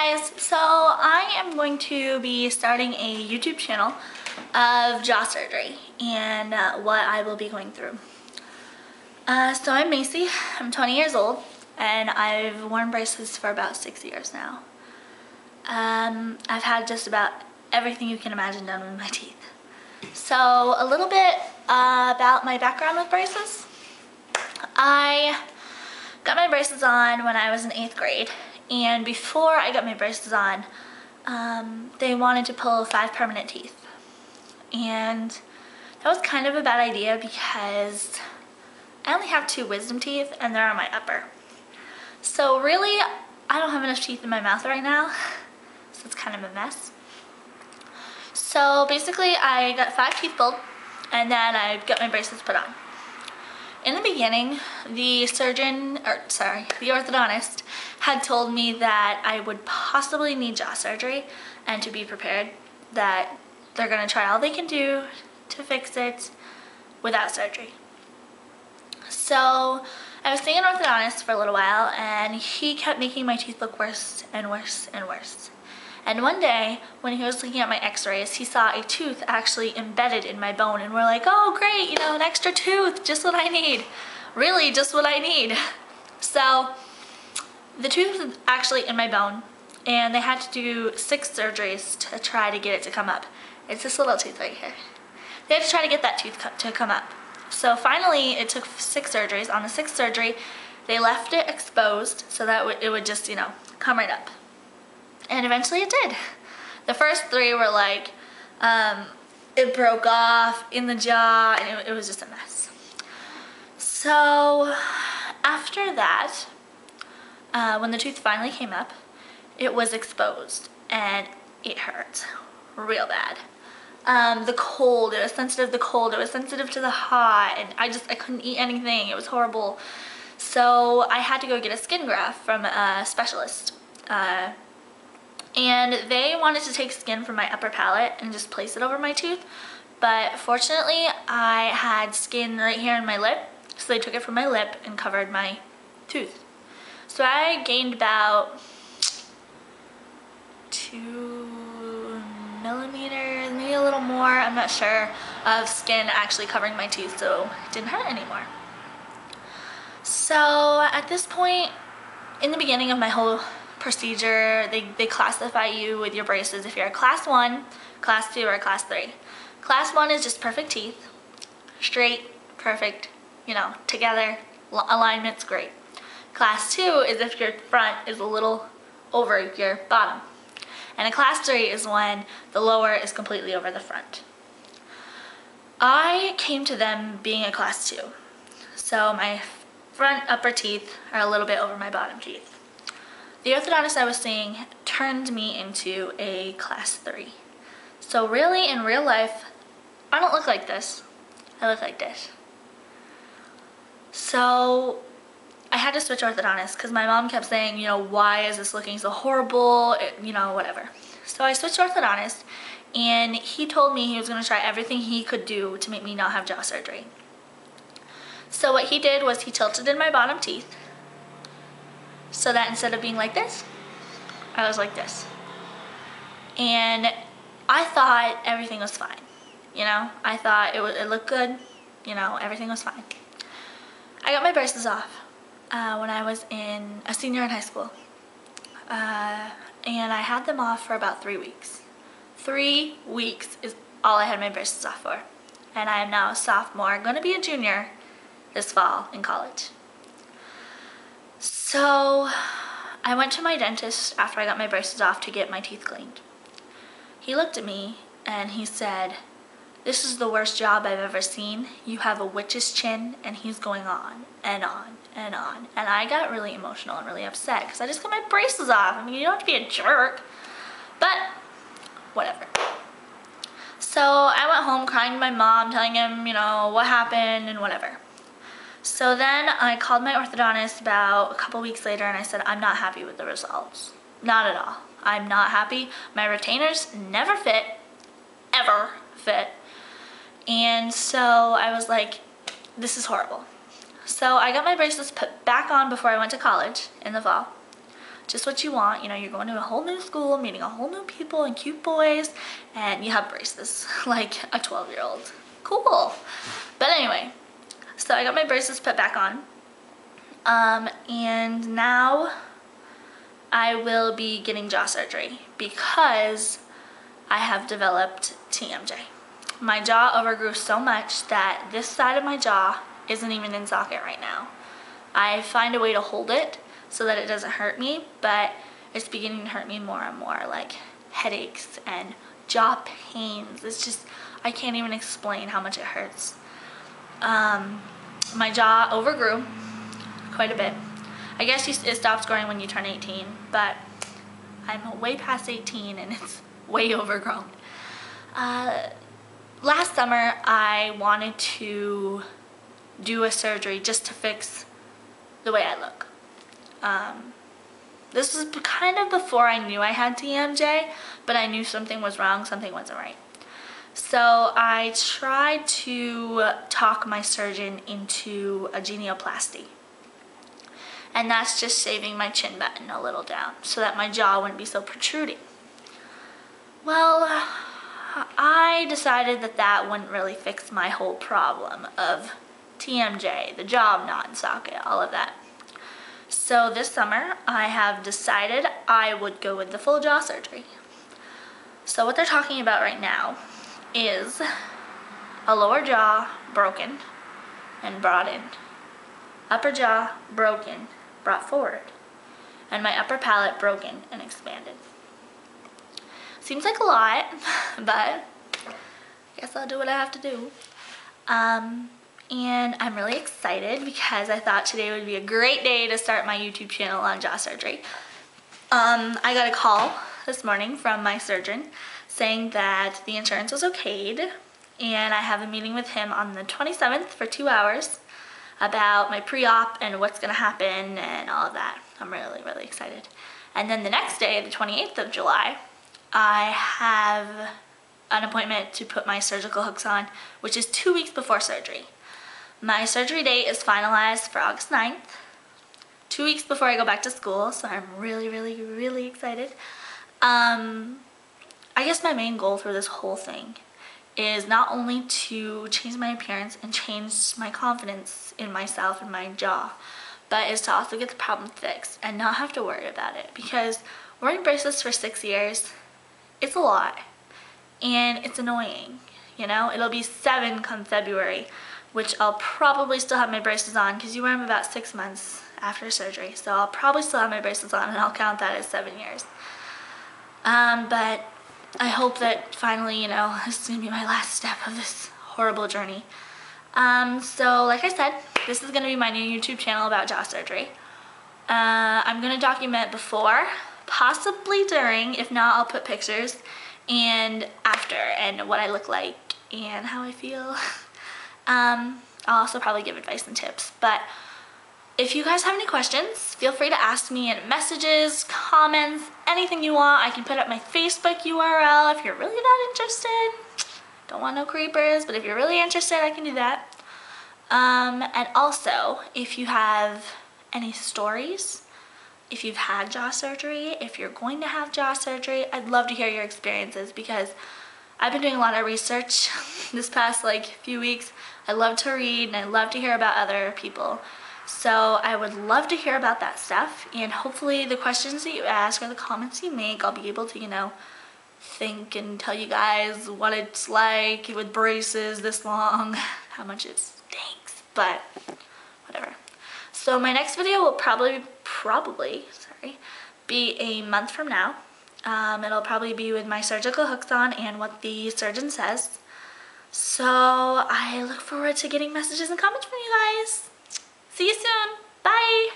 guys, so I am going to be starting a YouTube channel of jaw surgery and what I will be going through. So I'm Macy, I'm 20 years old and I've worn braces for about 6 years now. I've had just about everything you can imagine done with my teeth. So a little bit about my background with braces. I got my braces on when I was in 8th grade, and before I got my braces on, they wanted to pull 5 permanent teeth. And that was kind of a bad idea because I only have 2 wisdom teeth and they're on my upper. So really, I don't have enough teeth in my mouth right now, so it's kind of a mess. So basically I got 5 teeth pulled and then I got my braces put on. In the beginning, the orthodontist had told me that I would possibly need jaw surgery and to be prepared that they're gonna try all they can do to fix it without surgery. So I was seeing an orthodontist for a little while and he kept making my teeth look worse and worse and worse. And one day, when he was looking at my x-rays, he saw a tooth actually embedded in my bone, and we're like, oh great, you know, an extra tooth, just what I need. Really, just what I need. So, the tooth was actually in my bone, and they had to do 6 surgeries to try to get it to come up. It's this little tooth right here. They had to try to get that tooth to come up. So finally, it took 6 surgeries. On the 6th surgery, they left it exposed so that it would just, you know, come right up. And eventually it did. The first 3 were like, it broke off in the jaw and it was just a mess. So after that, when the tooth finally came up, it was exposed and it hurt real bad. The cold, it was sensitive to the cold, it was sensitive to the hot, and I couldn't eat anything, it was horrible. So I had to go get a skin graft from a specialist. And they wanted to take skin from my upper palate and just place it over my tooth, but fortunately I had skin right here in my lip, so they took it from my lip and covered my tooth. So I gained about 2 millimeters, maybe a little more, I'm not sure, of skin actually covering my tooth, so it didn't hurt anymore. So at this point, in the beginning of my whole procedure, they classify you with your braces if you're a class 1, class 2, or class 3. Class 1 is just perfect teeth, straight, perfect, you know, together, alignment's great. Class 2 is if your front is a little over your bottom. And a class 3 is when the lower is completely over the front. I came to them being a class 2. So my front upper teeth are a little bit over my bottom teeth. The orthodontist I was seeing turned me into a class 3. So really, in real life, I don't look like this. I look like this. So I had to switch orthodontists because my mom kept saying, you know, why is this looking so horrible, you know, whatever. So I switched orthodontists and he told me he was going to try everything he could do to make me not have jaw surgery. So what he did was he tilted in my bottom teeth, so that instead of being like this, I was like this. And I thought everything was fine, you know? I thought it looked good, you know, everything was fine. I got my braces off when I was a senior in high school. And I had them off for about 3 weeks. 3 weeks is all I had my braces off for. And I am now a sophomore, going to be a junior this fall in college. So I went to my dentist after I got my braces off to get my teeth cleaned. He looked at me and he said, "This is the worst job I've ever seen. You have a witch's chin," and he's going on and on and on. And I got really emotional and really upset because I just got my braces off. I mean, you don't have to be a jerk, but whatever. So I went home crying to my mom, telling him, you know, what happened and whatever. So then I called my orthodontist about a couple weeks later and I said, I'm not happy with the results. Not at all. I'm not happy. My retainers never fit, ever fit. And so I was like, this is horrible. So I got my braces put back on before I went to college in the fall. just what you want. You know, you're going to a whole new school, meeting a whole new people and cute boys, and you have braces like a 12-year-old. Cool. But anyway, so I got my braces put back on. And now I will be getting jaw surgery because I have developed TMJ. My jaw overgrew so much that this side of my jaw isn't even in socket right now. I find a way to hold it so that it doesn't hurt me, but it's beginning to hurt me more and more, like headaches and jaw pains. It's just, I can't even explain how much it hurts. My jaw overgrew quite a bit. I guess it stops growing when you turn 18, but I'm way past 18 and it's way overgrown. Last summer I wanted to do a surgery just to fix the way I look. This was kind of before I knew I had TMJ, but I knew something was wrong, something wasn't right. So I tried to talk my surgeon into a genioplasty. And that's just shaving my chin button a little down so that my jaw wouldn't be so protruding. Well, I decided that that wouldn't really fix my whole problem of TMJ, the jaw not in socket, all of that. So this summer, I have decided I would go with the full jaw surgery. So what they're talking about right now is a lower jaw broken and brought in, upper jaw broken, brought forward, and my upper palate broken and expanded. Seems like a lot, but I guess I'll do what I have to do. And I'm really excited because I thought today would be a great day to start my YouTube channel on jaw surgery. I got a call this morning from my surgeon saying that the insurance was okayed, and I have a meeting with him on the 27th for 2 hours about my pre-op and what's gonna happen and all of that. I'm really, really excited. And then the next day, the 28th of July, I have an appointment to put my surgical hooks on, which is 2 weeks before surgery. My surgery date is finalized for August 9th, 2 weeks before I go back to school, so I'm really, really, really excited. I guess my main goal for this whole thing is not only to change my appearance and change my confidence in myself and my jaw, but is to also get the problem fixed and not have to worry about it, because wearing braces for 6 years, it's a lot and it's annoying. You know, it'll be 7 come February, which I'll probably still have my braces on because you wear them about 6 months after surgery, so I'll probably still have my braces on and I'll count that as 7 years. But I hope that finally, you know, this is gonna be my last step of this horrible journey. So like I said, this is gonna be my new YouTube channel about jaw surgery. I'm gonna document before, possibly during, if not I'll put pictures, and after, and what I look like and how I feel. I'll also probably give advice and tips, but if you guys have any questions, feel free to ask me in messages, comments, anything you want. I can put up my Facebook URL if you're really not interested. Don't want no creepers, but if you're really interested, I can do that. And also, if you have any stories, if you've had jaw surgery, if you're going to have jaw surgery, I'd love to hear your experiences because I've been doing a lot of research this past few weeks. I love to read and I love to hear about other people. So I would love to hear about that stuff, and hopefully the questions that you ask or the comments you make, I'll be able to, you know, think and tell you guys what it's like with braces this long, how much it stinks, but whatever. So my next video will probably be a month from now. It'll probably be with my surgical hooks on and what the surgeon says. So I look forward to getting messages and comments from you guys. See you soon. Bye.